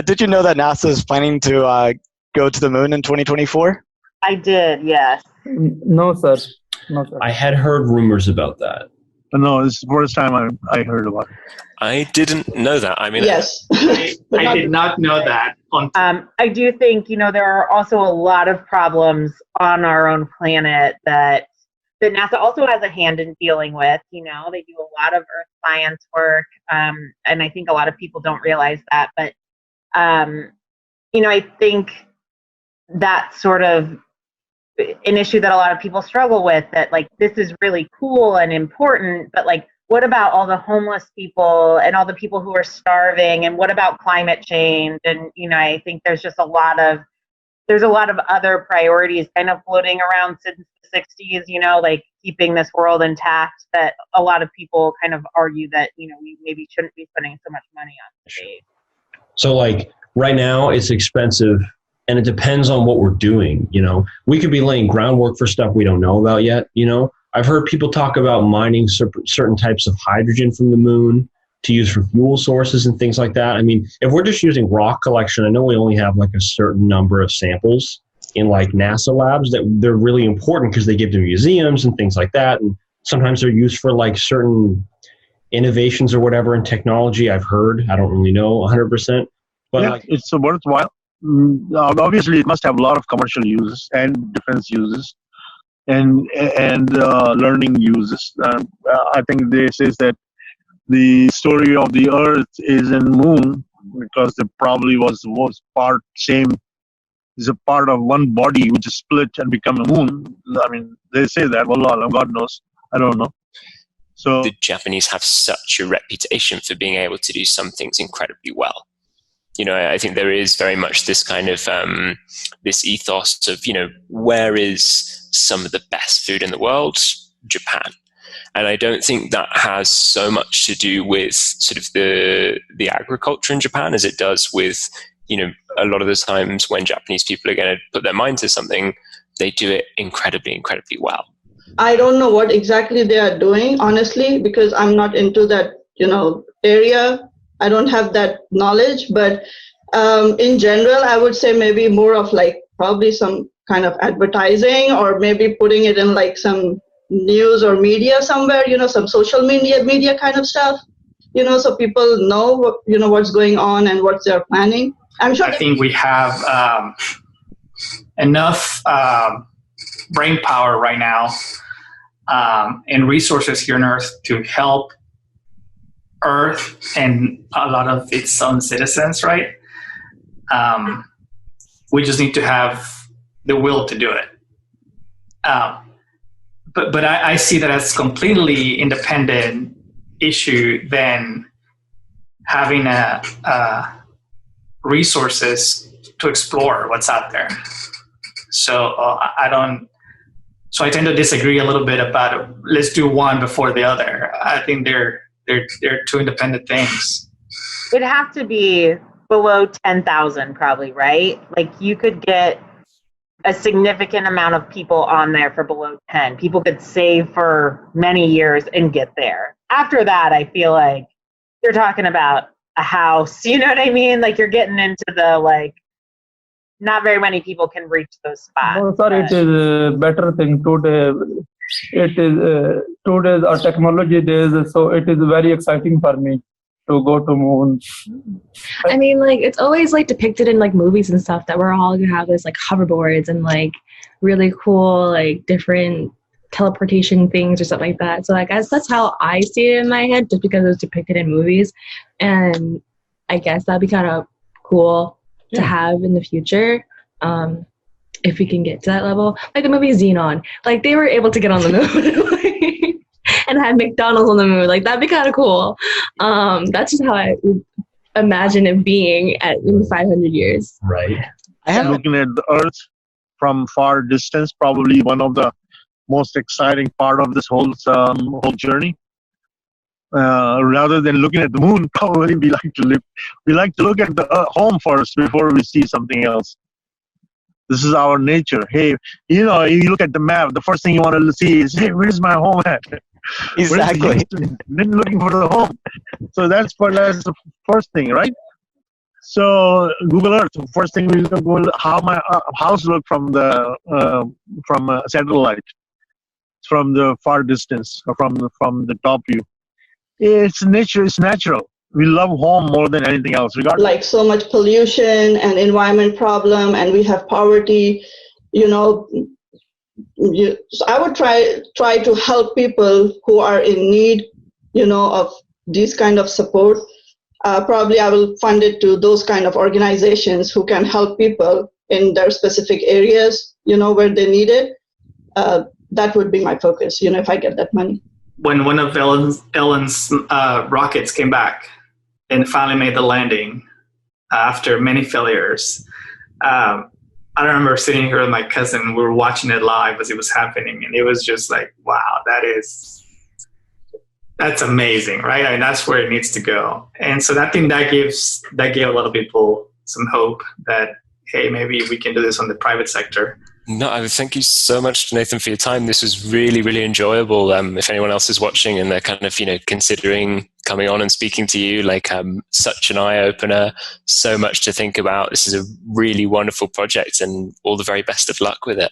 Did you know that NASA is planning to go to the moon in 2024? I did, yes. No, sir. No, sir. I had heard rumors about that. No, this is the first time I heard about it. I didn't know that. I mean, Yes. I did not know that. I do think, there are also a lot of problems on our own planet that NASA also has a hand in dealing with. They do a lot of earth science work, and I think a lot of people don't realize that. But, I think that's sort of an issue that a lot of people struggle with, that like this is really cool and important, but like what about all the homeless people and all the people who are starving, and what about climate change? And I think there's just a lot of other priorities kind of floating around since the 60s, like keeping this world intact, that a lot of people kind of argue that we maybe shouldn't be spending so much money on space. So like right now it's expensive. And it depends on what we're doing, We could be laying groundwork for stuff we don't know about yet, I've heard people talk about mining certain types of hydrogen from the moon to use for fuel sources and things like that. I mean, if we're just using rock collection, I know we only have like a certain number of samples in like NASA labs that they're really important because they give to museums and things like that. And sometimes they're used for like certain innovations or whatever in technology. I've heard, I don't really know 100%. But yeah, it's worthwhile. Obviously, it must have a lot of commercial uses and defense uses and learning uses. I think they says that the story of the Earth is in moon because it probably was part same. Is a part of one body which is split and become a moon. I mean, they say that. Well, God knows. I don't know. So the Japanese have such a reputation for being able to do some things incredibly well. I think there is very much this kind of this ethos of, where is some of the best food in the world? Japan. And I don't think that has so much to do with sort of the agriculture in Japan as it does with, a lot of the times when Japanese people are going to put their mind to something, they do it incredibly, incredibly well. I don't know what exactly they are doing, honestly, because I'm not into that, area. I don't have that knowledge, but in general, I would say maybe more of like probably some kind of advertising, or maybe putting it in like some news or media somewhere, some social media kind of stuff, so people know, what's going on and what they're planning. I'm sure. I think we have enough brain power right now and resources here on Earth to help Earth and a lot of its own citizens, right? We just need to have the will to do it. But I see that as completely independent issue than having resources to explore what's out there. So So I tend to disagree a little bit about let's do one before the other. I think they're two independent things. It'd have to be below 10,000 probably, right? Like you could get a significant amount of people on there for below 10. People could save for many years and get there. After that, I feel like you're talking about a house, you know what I mean? Like you're getting into the like, not very many people can reach those spots. No, sir, it is a better thing today. It is 2 days or technology days, so it is very exciting for me to go to moon. I mean, like it's always like depicted in like movies and stuff that we're all gonna have this like hoverboards and like really cool like different teleportation things or something like that. So I guess that's how I see it in my head, just because it was depicted in movies, and I guess that'd be kind of cool to have in the future, if we can get to that level. Like the movie Xenon, like they were able to get on the moon and had McDonald's on the moon. Like that'd be kind of cool. That's just how I would imagine it being in 500 years. Right. Looking at the Earth from far distance, probably one of the most exciting part of this whole journey. Rather than looking at the moon, probably we like to look at the home first before we see something else. This is our nature. Hey, you look at the map, the first thing you want to see is, hey, where's my home at? Exactly. Then looking for the home. So that's the first thing, right? So Google Earth. First thing we Google how my house look from the satellite, from the far distance, or from the top view. It's nature. It's natural. We love home more than anything else. Regardless, like so much pollution and environment problem, and we have poverty. So I would try to help people who are in need, of this kind of support. Probably I will fund it to those kind of organizations who can help people in their specific areas, where they need it. That would be my focus, if I get that money. When one of Ellen's rockets came back and finally made the landing after many failures, I remember sitting here with my cousin. We were watching it live as it was happening, and it was just like, wow, that's amazing, right? And that's where it needs to go. And so I think that gave a lot of people some hope that, hey, maybe we can do this on the private sector. No, thank you so much, Nathan, for your time. This was really, really enjoyable. If anyone else is watching and they're kind of, considering coming on and speaking to you, such an eye-opener, so much to think about. This is a really wonderful project, and all the very best of luck with it.